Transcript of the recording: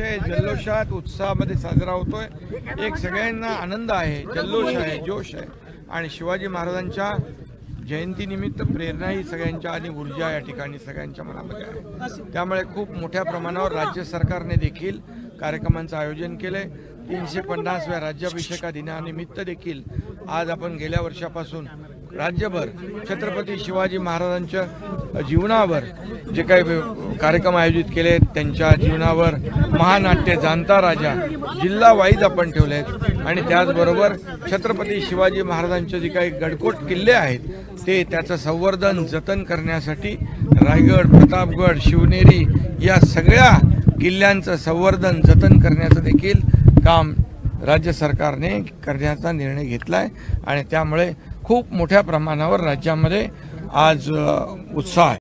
अतिशय जल्लोषात उत्साहामध्ये साजरा होतोय। एक सगळ्यांना आनंद आहे, जल्लोष आहे, जोश आहे आणि शिवाजी महाराजांच्या जयंतीनिमित्त प्रेरणा ही सगळ्यांच्या आणि ऊर्जा या ठिकाणी सगळ्यांच्या मनामध्ये आहे। त्यामुळे खूप मोठ्या प्रमाणावर राज्य सरकारने देखील कार्यक्रमांचं आयोजन केलंय। 350व्या राज्याभिषेका दिनानिमित्त देखील आज आपण गेल्या वर्षापासून राज्यभर छत्रपती शिवाजी महाराजांच्या जीवनावर जे काही कार्यक्रम आयोजित केले, त्यांच्या जीवनावर महानाट्य, जाणता राजा जिल्हा वाईज आपण ठेवले आहेत आणि त्याचबरोबर छत्रपती शिवाजी महाराजांचे जे काही गडकोट किल्ले आहेत ते त्याचं संवर्धन जतन करण्यासाठी रायगड, प्रतापगड, शिवनेरी या सगळ्या किल्ल्यांचं संवर्धन जतन करण्याचं देखील काम राज्य सरकारने करण्याचा निर्णय घेतला आहे आणि त्यामुळे खूप मोठ्या प्रमाणावर राज्यामध्ये आज उत्साह आहे।